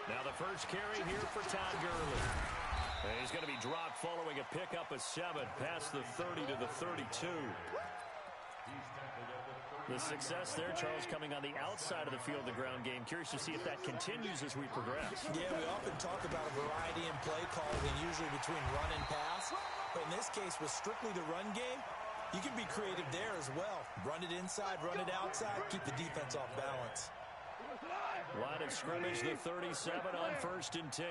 Now the first carry here for Todd Gurley. And he's going to be dropped following a pickup of 7 past the 30 to the 32. The success there, Charles, coming on the outside of the field, the ground game. Curious to see if that continues as we progress. Yeah, we often talk about a variety in play calling, and usually between run and pass. But in this case, with strictly the run game, you can be creative there as well. Run it inside, run it outside, keep the defense off balance. Line of scrimmage, the 37 on 1st and 10.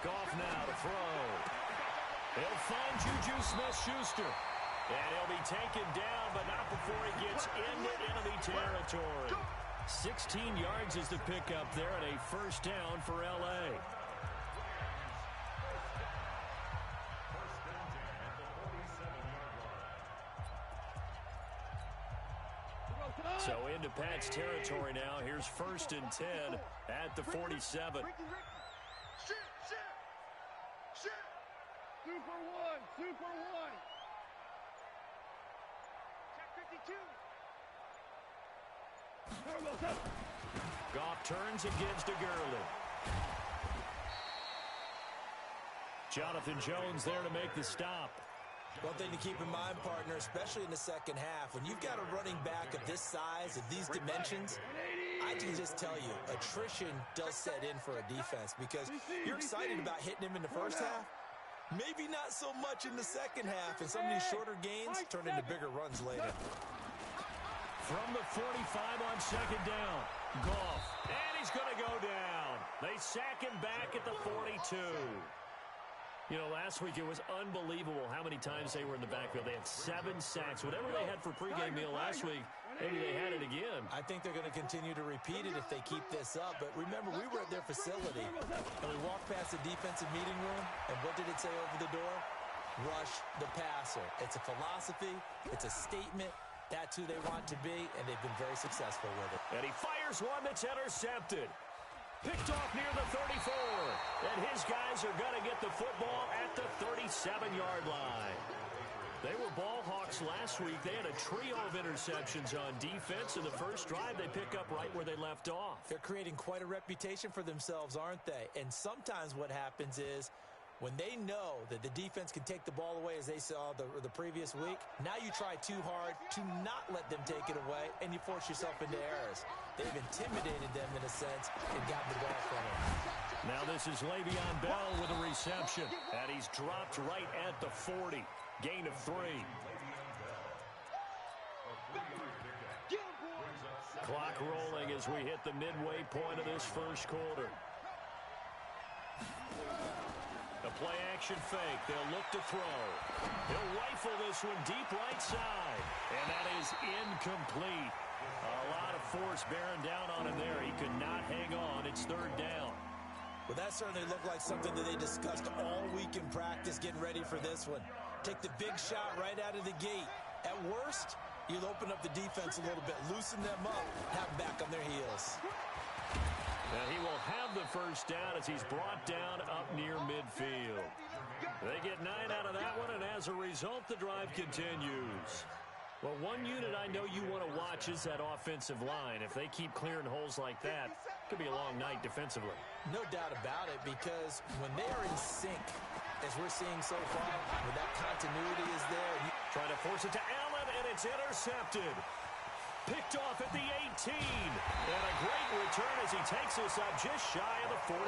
Goff now to throw. He'll find Juju Smith-Schuster. And he'll be taken down, but not before he gets into enemy territory. 16 yards is the pickup there, and a first down for L.A. So into Pat's territory now. Here's 1st and 10 at the 47. Super one. Check 52. Goff turns and gives to Gurley. Jonathan Jones there to make the stop. One thing to keep in mind, partner, especially in the second half, when you've got a running back of this size, of these dimensions, I can just tell you, attrition does set in for a defense because you're excited about hitting him in the first half. Maybe not so much in the second half, and some of these shorter gains turn into bigger runs later. From the 45 on 2nd down, Goff, and he's going to go down. They sack him back at the 42. You know, last week it was unbelievable how many times they were in the backfield. They had 7 sacks. Whatever they had for pregame meal last week, maybe they had it again. I think they're going to continue to repeat it if they keep this up. But remember, we were at their facility, and we walked past the defensive meeting room, and what did it say over the door? Rush the passer. It's a philosophy. It's a statement. That's who they want to be, and they've been very successful with it. And he fires one that's intercepted. Picked off near the 34. And his guys are going to get the football at the 37-yard line. They were ball hawks last week. They had a trio of interceptions on defense. In the first drive, they pick up right where they left off. They're creating quite a reputation for themselves, aren't they? And sometimes what happens is when they know that the defense can take the ball away, as they saw the previous week, now you try too hard to not let them take it away, and you force yourself into errors. They've intimidated them in a sense and gotten the ball from them. Now this is Le'Veon Bell with a reception, and he's dropped right at the 40. Gain of 3. Clock rolling as we hit the midway point of this first quarter. The play-action fake. They'll look to throw. He'll rifle this one deep right side. And that is incomplete. A lot of force bearing down on him there. He could not hang on. It's 3rd down. Well, that certainly looked like something that they discussed all week in practice getting ready for this one. Take the big shot right out of the gate. At worst, you'll open up the defense a little bit, loosen them up, have them back on their heels. And he will have the first down as he's brought down up near midfield. They get 9 out of that one, and as a result, the drive continues. Well, one unit I know you want to watch is that offensive line. If they keep clearing holes like that, it could be a long night defensively. No doubt about it, because when they are in sync, as we're seeing so far, when that continuity is there. Trying to force it to Allen, and it's intercepted. Picked off at the 18. And a great return as he takes us up just shy of the 45.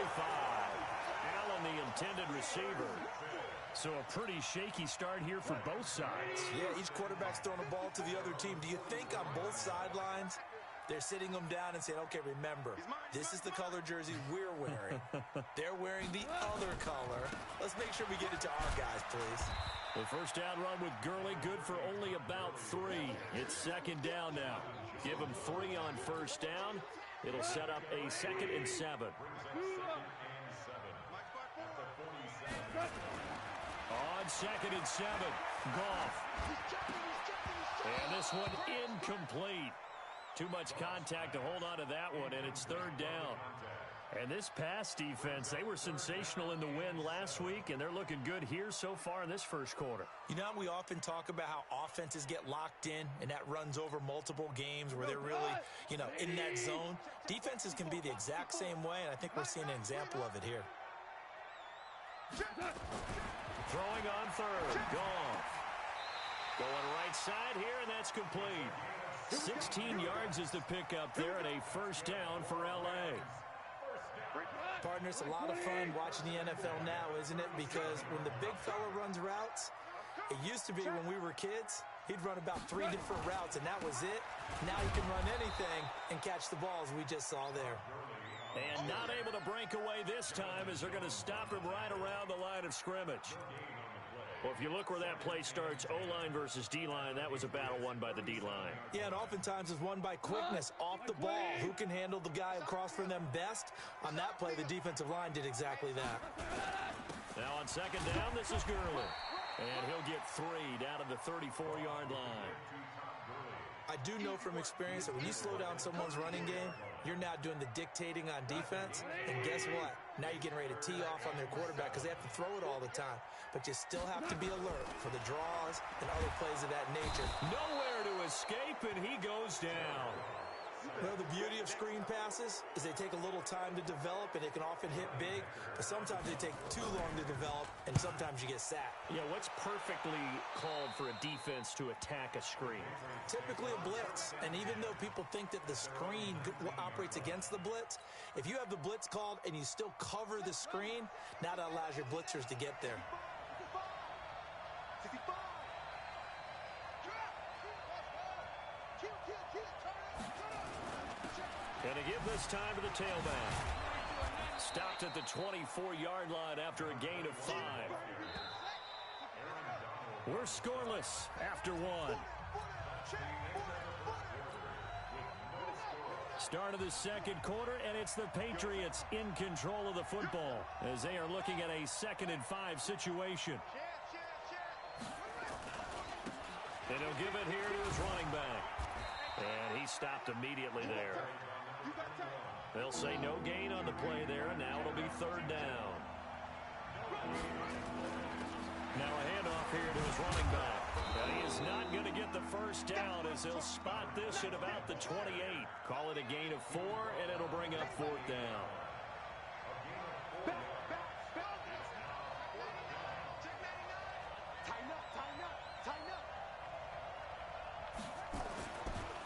Allen, the intended receiver. So a pretty shaky start here for both sides. Yeah, each quarterback's throwing a ball to the other team. Do you think on both sidelines they're sitting them down and saying, okay, remember, this is the color jersey we're wearing. They're wearing the other color. Let's make sure we get it to our guys, please. The first down run with Gurley, good for only about 3. It's 2nd down now. Give him 3 on first down. It'll set up a 2nd and 7. On 2nd and 7, Goff. And this one incomplete. Too much contact to hold on to that one, and it's 3rd down. And this pass defense, they were sensational in the win last week, and they're looking good here so far in this first quarter. You know, we often talk about how offenses get locked in, and that runs over multiple games where they're really, in that zone. Defenses can be the exact same way, and I think we're seeing an example of it here. Throwing on third. Goff. Going right side here, and that's complete. 16 yards is the pickup there, and a first down for L.A. Partner, it's a lot of fun watching the NFL now, isn't it? Because when the big fella runs routes, it used to be when we were kids, he'd run about 3 different routes, and that was it. Now he can run anything and catch the balls we just saw there. And not able to break away this time as they're going to stop him right around the line of scrimmage. Well, if you look where that play starts, O-line versus D-line, that was a battle won by the D-line. Yeah, and oftentimes it's won by quickness off the ball. Who can handle the guy across from them best? On that play, the defensive line did exactly that. Now on second down, this is Gurley. And he'll get 3 down to the 34-yard line. I do know from experience that when you slow down someone's running game, you're now doing the dictating on defense. And guess what? Now you're getting ready to tee off on their quarterback because they have to throw it all the time. But you still have to be alert for the draws and other plays of that nature. Nowhere to escape, and he goes down. Well, the beauty of screen passes is they take a little time to develop, and they can often hit big, but sometimes they take too long to develop, and sometimes you get sacked. Yeah, what's perfectly called for a defense to attack a screen? Typically a blitz, and even though people think that the screen operates against the blitz, if you have the blitz called and you still cover the screen, now that allows your blitzers to get there. And to give this time to the tailback. Stopped at the 24-yard line after a gain of 5. We're scoreless after 1. Start of the second quarter, and it's the Patriots in control of the football as they are looking at a 2nd and 5 situation. And he'll give it here to his running back. And he stopped immediately there. They'll say no gain on the play there, and now it'll be 3rd down. Now a handoff here to his running back. And he is not going to get the first down as he'll spot this at about the 28. Call it a gain of 4, and it'll bring up 4th down.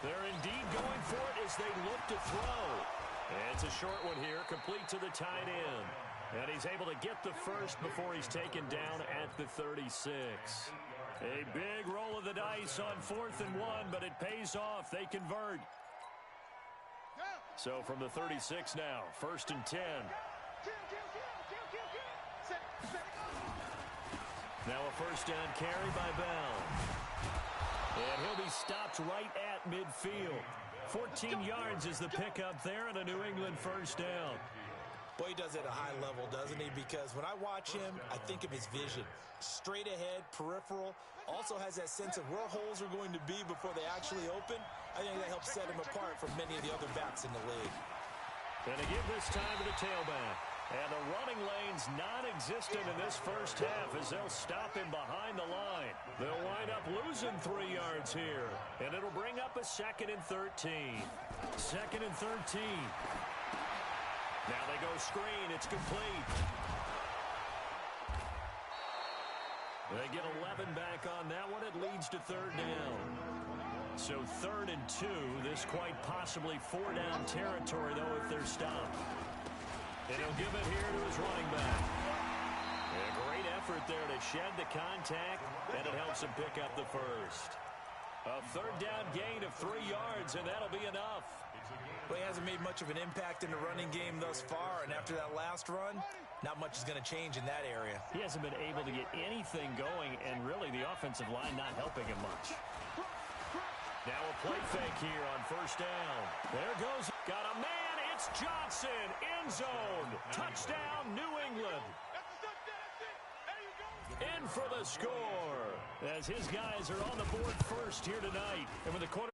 They're indeed going for it as they look to throw. And it's a short one here, complete to the tight end. And he's able to get the first before he's taken down at the 36. A big roll of the dice on 4th and 1, but it pays off. They convert. So from the 36 now, 1st and 10. Now a first down carry by Bell. And he'll be stopped right at midfield. 14 yards is the pickup there, and a New England first down. Boy, he does it at a high level, doesn't he? Because when I watch him, I think of his vision. Straight ahead, peripheral. Also has that sense of where holes are going to be before they actually open. I think that helps set him apart from many of the other backs in the league. And to give this time to the tailback. And the running lane's non-existent in this first half as they'll stop him behind the line. They'll wind up losing 3 yards here. And it'll bring up a 2nd and 13. 2nd and 13. Now they go screen. It's complete. They get 11 back on that one. It leads to 3rd down. So 3rd and 2. This quite possibly 4-down territory, though, if they're stopped. And he'll give it here to his running back. And a great effort there to shed the contact, and it helps him pick up the first. A 3rd down gain of 3 yards, and that'll be enough. Well, he hasn't made much of an impact in the running game thus far, and after that last run, not much is going to change in that area. He hasn't been able to get anything going, and really the offensive line not helping him much. Now a play fake here on 1st down. There goes. Got a man. It's Johnson. End zone. Touchdown, New England. In for the score as his guys are on the board first here tonight. And with the quarter